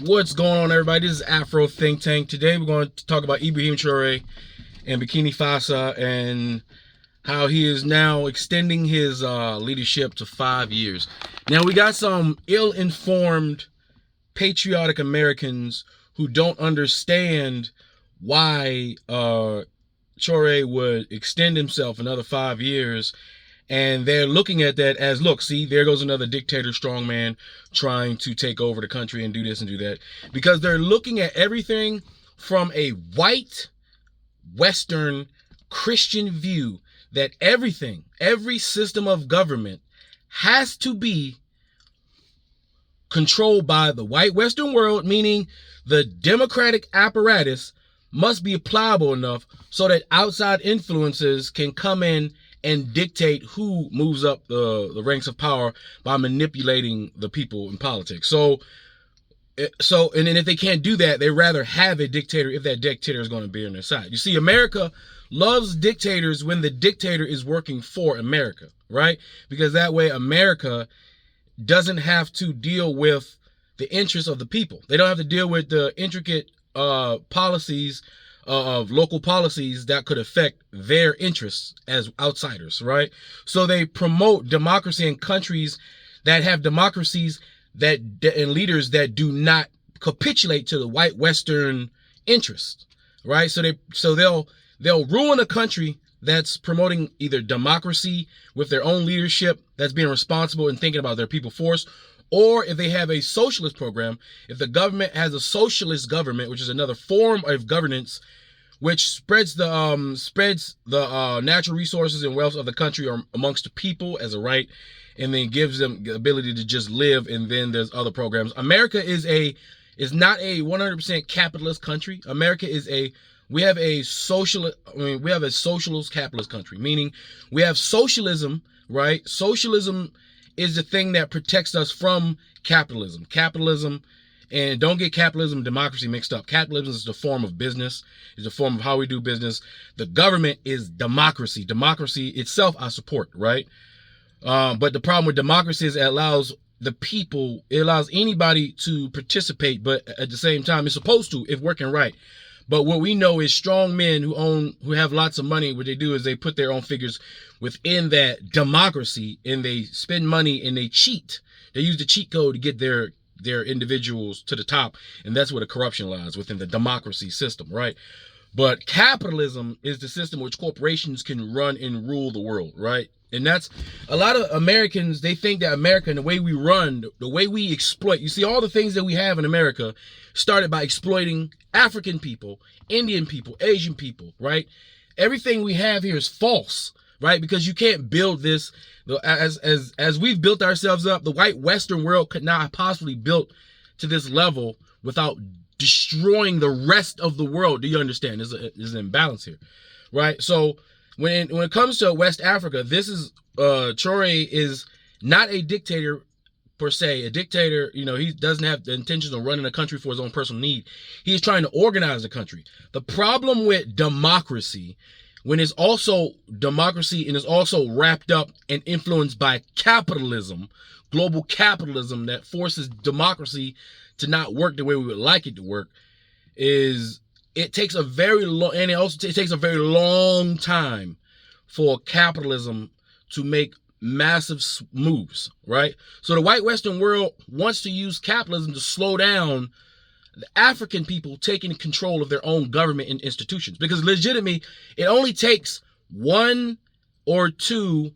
What's going on, everybody? This is Afro Think Tank. Today we're going to talk about Ibrahim and Burkina Faso and how he is now extending his leadership to 5 years. Now, we got some ill-informed, patriotic Americans who don't understand why Chore would extend himself another 5 years. And they're looking at that as, look, see, there goes another dictator strongman trying to take over the country and do this and do that. Because they're looking at everything from a white, Western, Christian view that everything, every system of government has to be controlled by the white Western world, meaning the democratic apparatus must be pliable enough so that outside influences can come in and dictate who moves up the ranks of power by manipulating the people in politics. And then if they can't do that, they rather have a dictator if that dictator is going to be on their side. You see, America loves dictators when the dictator is working for America, right? Because that way America doesn't have to deal with the interests of the people. They don't have to deal with the intricate policies of local policies that could affect their interests as outsiders, right? So they promote democracy in countries that have democracies and leaders that do not capitulate to the white Western interests, right? So they'll ruin a country that's promoting either democracy with their own leadership that's being responsible and thinking about their people first, or if they have a socialist program, if the government has a socialist government, which is another form of governance, which spreads the natural resources and wealth of the country amongst the people as a right, and then gives them the ability to just live. And then there's other programs. America is not a 100% capitalist country. We have a socialist capitalist country, meaning we have socialism, right? Socialism is the thing that protects us from capitalism. And don't get capitalism and democracy mixed up. Capitalism is the form of business, is the form of how we do business. The government is democracy. Democracy itself I support, right? But the problem with democracy is it allows anybody to participate, but at the same time, it's supposed to, if working right. But what we know is strong men who have lots of money, what they do is they put their own figures within that democracy, and they spend money and they cheat. They use the cheat code to get their individuals to the top, and that's where the corruption lies, within the democracy system, right? But capitalism is the system which corporations can run and rule the world, right? And that's a lot of Americans, they think that America and the way we run, the way we exploit, you see, all the things that we have in America started by exploiting African people, Indian people, Asian people, right? Everything we have here is false, right? Because you can't build this as we've built ourselves up. The white Western world could not have possibly built to this level without destroying the rest of the world. Do you understand? There's an imbalance here, right? So when it comes to West Africa, this is Chore is not a dictator per se. A dictator, he doesn't have the intentions of running a country for his own personal need. He is trying to organize the country. The problem with democracy, when it's also democracy and is also wrapped up and influenced by capitalism, global capitalism that forces democracy to not work the way we would like it to work, it takes a very long time for capitalism to make massive moves, right? So the white Western world wants to use capitalism to slow down the African people taking control of their own government and institutions, because legitimately it only takes one or two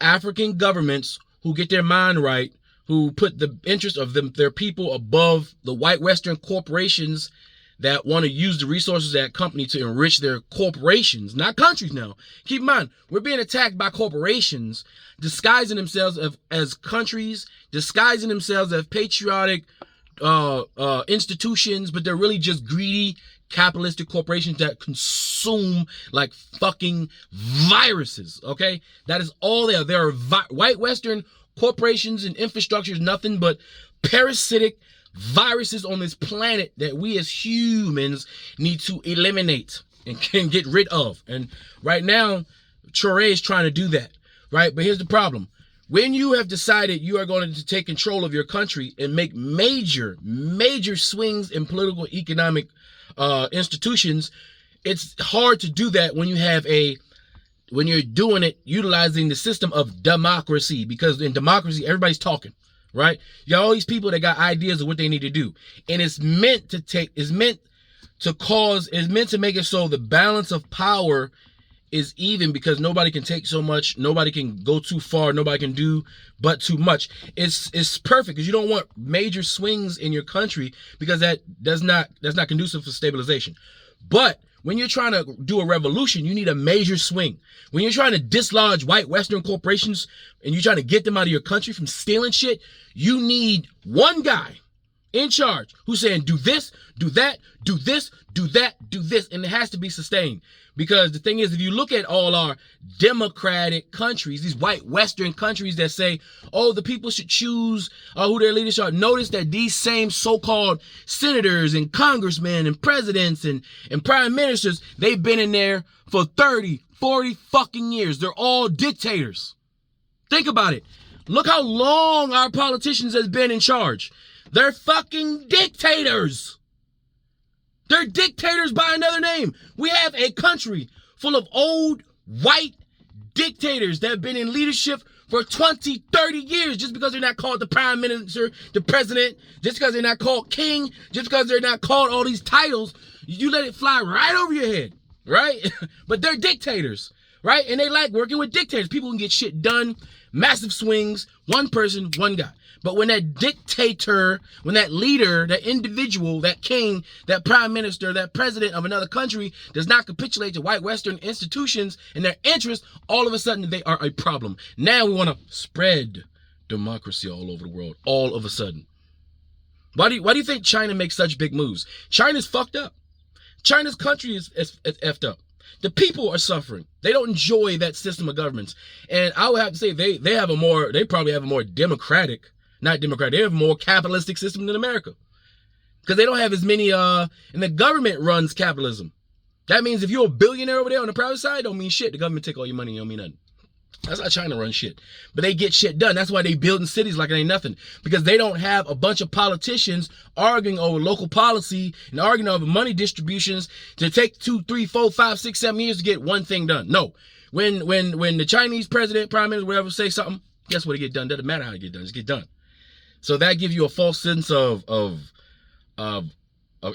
African governments who get their mind right, who put the interest of their people above the white Western corporations that want to use the resources of that company to enrich their corporations, not countries now. Keep in mind, we're being attacked by corporations disguising themselves as countries, disguising themselves as patriotic institutions, but they're really just greedy capitalistic corporations that consume like fucking viruses, okay? That is all they are. There are white Western corporations and infrastructures, nothing but parasitic viruses on this planet that we as humans need to eliminate and can get rid of. And right now, Chore is trying to do that, right? But here's the problem. When you have decided you are going to take control of your country and make major swings in political, economic institutions, it's hard to do that when you're doing it utilizing the system of democracy, because in democracy everybody's talking, right? You got all these people that got ideas of what they need to do, and it's meant to make it so the balance of power is even, because nobody can take so much, nobody can go too far, nobody can do but too much. It's perfect, because you don't want major swings in your country, because that's not conducive for stabilization. But when you're trying to do a revolution, you need a major swing. When you're trying to dislodge white Western corporations and you're trying to get them out of your country from stealing shit, you need one guy in charge who's saying, do this, do that, do this, do that, do this. And it has to be sustained. Because the thing is, if you look at all our democratic countries, these white Western countries that say, oh, the people should choose who their leaders are, notice that these same so-called senators and congressmen and presidents and prime ministers, they've been in there for 30, 40 fucking years. They're all dictators. Think about it. Look how long our politicians has been in charge. They're fucking dictators. They're dictators by another name. We have a country full of old white dictators that have been in leadership for 20, 30 years, just because they're not called the prime minister, the president, just because they're not called king, just because they're not called all these titles, you let it fly right over your head, right? But they're dictators, right? And they like working with dictators. People can get shit done, massive swings, one person, one guy. But when that dictator, when that leader, that individual, that king, that prime minister, that president of another country does not capitulate to white Western institutions and their interests, all of a sudden they are a problem. Now we want to spread democracy all over the world, all of a sudden. Why do you think China makes such big moves? China's fucked up. China's country is effed up. The people are suffering. They don't enjoy that system of governments. And I would have to say they probably have a more democratic, not democratic, they have a more capitalistic system than America. Because they don't have as many, and the government runs capitalism. That means if you're a billionaire over there on the private side, don't mean shit. The government take all your money, don't mean nothing. That's how China runs shit. But they get shit done. That's why they building cities like it ain't nothing. Because they don't have a bunch of politicians arguing over local policy and arguing over money distributions to take 2, 3, 4, 5, 6, 7 years to get one thing done. No. When the Chinese president, prime minister, whatever, say something, guess what? It get done. Doesn't matter how it get done. Just get done. So that gives you a false sense of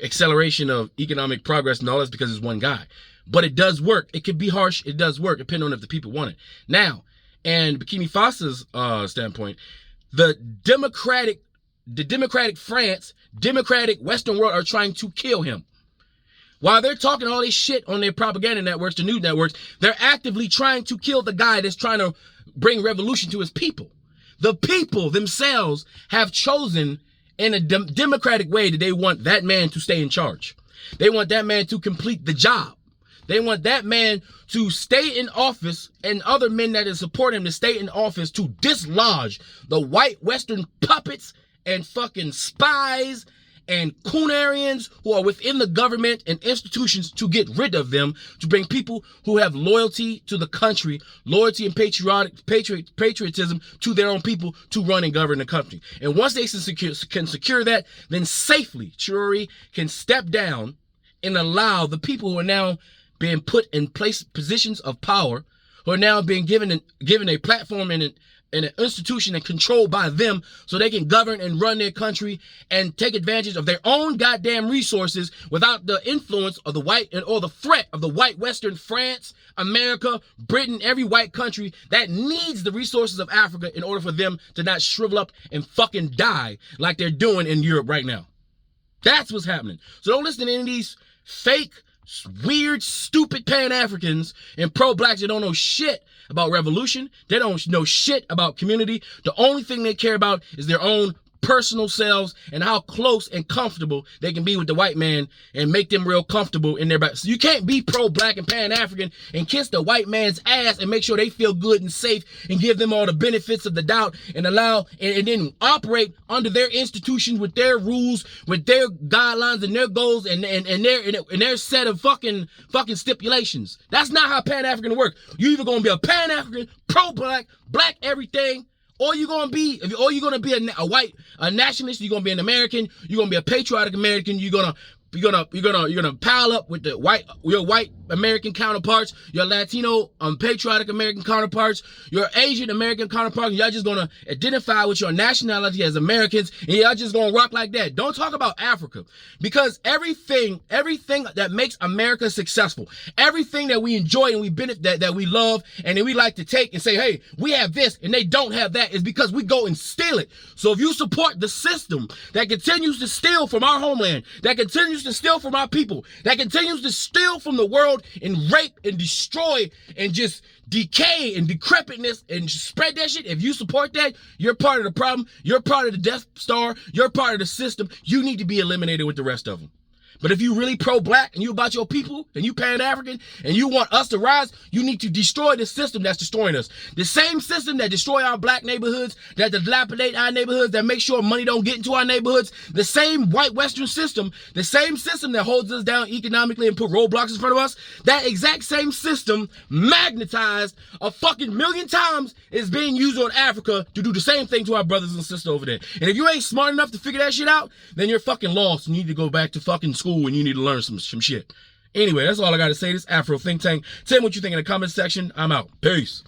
acceleration of economic progress and all that's because it's one guy. But it does work. It can be harsh. It does work, depending on if the people want it. Now, and Burkina Faso's standpoint, the democratic France, democratic Western world are trying to kill him. While they're talking all this shit on their propaganda networks, the news networks, they're actively trying to kill the guy that's trying to bring revolution to his people. The people themselves have chosen in a democratic way that they want that man to stay in charge. They want that man to complete the job. They want that man to stay in office and other men that support him to stay in office to dislodge the white Western puppets and fucking spies and Coonarians who are within the government and institutions, to get rid of them, to bring people who have loyalty to the country, loyalty and patriotism to their own people to run and govern the country. And once they can secure that, then safely Churi can step down and allow the people who are now being put in positions of power, who are now being given a platform and an institution and controlled by them, so they can govern and run their country and take advantage of their own goddamn resources without the influence of the white or the threat of the white Western France, America, Britain, every white country that needs the resources of Africa in order for them to not shrivel up and fucking die like they're doing in Europe right now. That's what's happening. So don't listen to any of these fake, weird, stupid Pan-Africans and pro-blacks that don't know shit about revolution. They don't know shit about community. The only thing they care about is their own personal selves and how close and comfortable they can be with the white man and make them real comfortable in their back. So you can't be pro-black and Pan-African and kiss the white man's ass and make sure they feel good and safe and give them all the benefits of the doubt and allow and then operate under their institutions with their rules, with their guidelines and their goals and their set of fucking stipulations. That's not how Pan-African work. You either gonna be a Pan-African, pro-black, black everything, all you're gonna be a white nationalist, you're gonna be an American, you're gonna be a patriotic American, you're gonna pile up with your white American counterparts, your Latino patriotic American counterparts, your Asian American counterparts, and y'all just gonna identify with your nationality as Americans, and y'all just gonna rock like that. Don't talk about Africa, because everything that makes America successful, everything that we enjoy and we benefit, that we love, and then we like to take and say, hey, we have this and they don't have that, is because we go and steal it. So if you support the system that continues to steal from our homeland, that continues to steal from our people, that continues to steal from the world and rape and destroy and just decay and decrepitness and spread that shit, if you support that, you're part of the problem, you're part of the Death Star, you're part of the system. You need to be eliminated with the rest of them. But if you really pro-black and you about your people and you pan-African and you want us to rise, you need to destroy the system that's destroying us. The same system that destroy our black neighborhoods, that dilapidate our neighborhoods, that make sure money don't get into our neighborhoods, the same white Western system, the same system that holds us down economically and put roadblocks in front of us, that exact same system, magnetized a fucking million times, is being used on Africa to do the same thing to our brothers and sisters over there. And if you ain't smart enough to figure that shit out, then you're fucking lost. You need to go back to fucking school and you need to learn some shit. Anyway, that's all I got to say. This Afro Think Tank. Tell me what you think in the comment section. I'm out. Peace.